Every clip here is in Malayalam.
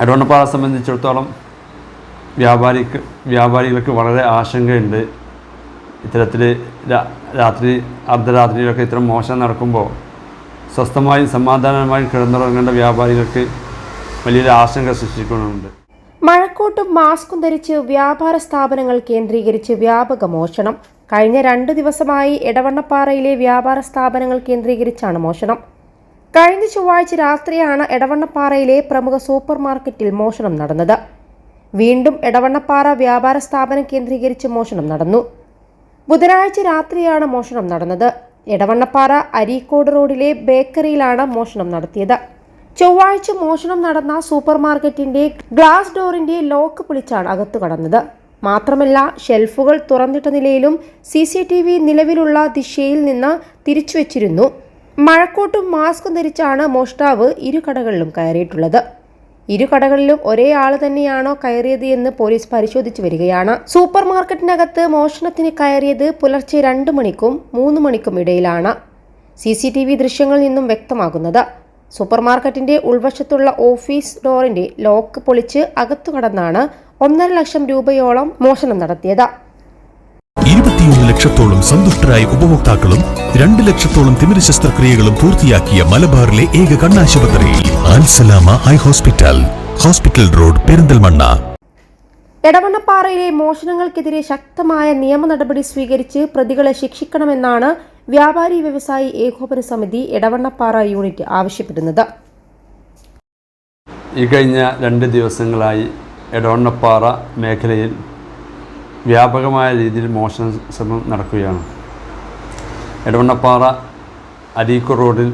എടവണ്ണപ്പാറ സംബന്ധിച്ചിടത്തോളം വ്യാപാരികൾക്ക് വളരെ ആശങ്കയുണ്ട്. ഇത്തരത്തിൽ രാത്രി അർദ്ധരാത്രിയിലൊക്കെ ഇത്തരം മോഷണം നടക്കുമ്പോൾ സ്വസ്ഥമായും സമാധാനമായും കിടന്നുറങ്ങേണ്ട വ്യാപാരികൾക്ക് വലിയൊരു ആശങ്ക സൃഷ്ടിക്കുന്നുണ്ട്. മഴക്കോട്ടും മാസ്കും ധരിച്ച് വ്യാപാര സ്ഥാപനങ്ങൾ കേന്ദ്രീകരിച്ച് വ്യാപക മോഷണം. കഴിഞ്ഞ 2 ദിവസമായി എടവണ്ണപ്പാറയിലെ വ്യാപാര സ്ഥാപനങ്ങൾ കേന്ദ്രീകരിച്ചാണ് മോഷണം. കഴിഞ്ഞ ചൊവ്വാഴ്ച രാത്രിയാണ് എടവണ്ണപ്പാറയിലെ പ്രമുഖ സൂപ്പർ മാർക്കറ്റിൽ മോഷണം നടന്നത്. വീണ്ടും എടവണ്ണപ്പാറ വ്യാപാര സ്ഥാപനം കേന്ദ്രീകരിച്ച് മോഷണം നടന്നു. ബുധനാഴ്ച രാത്രിയാണ് മോഷണം നടന്നത്. എടവണ്ണപ്പാറ അരീക്കോട് റോഡിലെ ബേക്കറിയിലാണ് മോഷണം നടത്തിയത്. ചൊവ്വാഴ്ച മോഷണം നടന്ന സൂപ്പർ മാർക്കറ്റിന്റെ ഗ്ലാസ് ഡോറിന്റെ ലോക്ക് പൊളിച്ചാണ് അകത്തു കടന്നത്. മാത്രമല്ല, ഷെൽഫുകൾ തുറന്നിട്ട നിലയിലും CCTV നിലവിലുള്ള ദിശയിൽ നിന്ന് തിരിച്ചുവച്ചിരുന്നു. മഴക്കോട്ടും മാസ്കും ധരിച്ചാണ് മോഷ്ടാവ് ഇരു കടകളിലും കയറിയിട്ടുള്ളത്. ഇരു കടകളിലും ഒരേ ആള് തന്നെയാണോ കയറിയത് എന്ന് പോലീസ് പരിശോധിച്ചു വരികയാണ്. സൂപ്പർ മാർക്കറ്റിനകത്ത് മോഷണത്തിന് കയറിയത് പുലർച്ചെ 2 മണിക്കും 3 മണിക്കും ഇടയിലാണ് CCTV ദൃശ്യങ്ങളിൽ നിന്നും വ്യക്തമാകുന്നത്. സൂപ്പർ മാർക്കറ്റിന്റെ ഉൾവശത്തുള്ള ഓഫീസ് ഡോറിന്റെ ലോക്ക് പൊളിച്ച് അകത്തു കടന്നാണ് 1.5 ലക്ഷം രൂപയോളം മോഷണം നടത്തിയത്. 21 ലക്ഷത്തോളം സന്തുഷ്ടരായ ഉപഭോക്താക്കളും 2 ലക്ഷത്തോളം തിമിര ശസ്ത്രക്രിയകളും പൂർത്തിയാക്കിയ മലബാറിലെ ഏക കണ്ണാശുപത്രി Alsalama eye hospital, hospital road, Perinthalmanna. എടവണ്ണപ്പാറയിലെ മോഷണങ്ങൾക്കെതിരെ ശക്തമായ നിയമ നടപടി സ്വീകരിച്ച് പ്രതികളെ ശിക്ഷിക്കണമെന്നാണ് വ്യാപാരി വ്യവസായി ഏകോപന സമിതി എടവണ്ണപ്പാറ യൂണിറ്റ് ആവശ്യപ്പെടുന്നത്. ഈ കഴിഞ്ഞ 2 ദിവസങ്ങളായി എടവണ്ണപ്പാറ മേഖലയിൽ വ്യാപകമായ രീതിയിൽ മോഷണ ശ്രമം നടക്കുകയാണ്. എടവണ്ണപ്പാറ അരീക്കോട് റോഡിൽ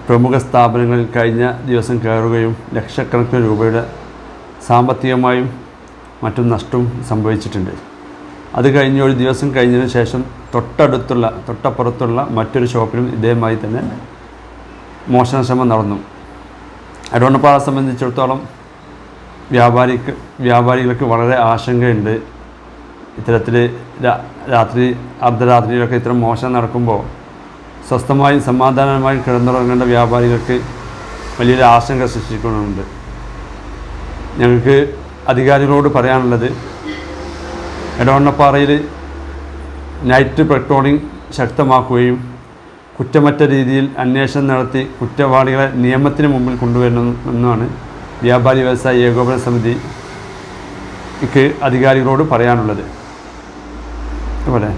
പ്രമുഖ സ്ഥാപനങ്ങളിൽ കഴിഞ്ഞ ദിവസം കയറുകയും ലക്ഷക്കണക്കിന് രൂപയുടെ സാമ്പത്തികമായും മറ്റും നഷ്ടവും സംഭവിച്ചിട്ടുണ്ട്. അത് കഴിഞ്ഞ് ഒരു ദിവസം കഴിഞ്ഞതിന് ശേഷം തൊട്ടപ്പുറത്തുള്ള മറ്റൊരു ഷോപ്പിലും ഇതേമായി തന്നെ മോഷണ ശ്രമം നടന്നു. എടവണ്ണപ്പാറ സംബന്ധിച്ചിടത്തോളം വ്യാപാരികൾക്ക് വളരെ ആശങ്കയുണ്ട്. ഇത്തരത്തിൽ രാത്രി അർദ്ധരാത്രിയിലൊക്കെ ഇത്തരം മോഷണം നടക്കുമ്പോൾ സ്വസ്ഥമായും സമാധാനമായും കിടന്നുറങ്ങേണ്ട വ്യാപാരികൾക്ക് വലിയൊരു ആശങ്ക സൃഷ്ടിക്കുന്നുണ്ട്. ഞങ്ങൾക്ക് അധികാരികളോട് പറയാനുള്ളത്, എടവണ്ണപ്പാറയിൽ നൈറ്റ് പെട്രോളിംഗ് ശക്തമാക്കുകയും കുറ്റമറ്റ രീതിയിൽ അന്വേഷണം നടത്തി കുറ്റവാളികളെ നിയമത്തിന് മുമ്പിൽ കൊണ്ടുവരണമെന്നാണ് വ്യാപാരി വ്യവസായി ഏകോപന സമിതിക്ക് അധികാരികളോട് പറയാനുള്ളത്. അതുപോലെ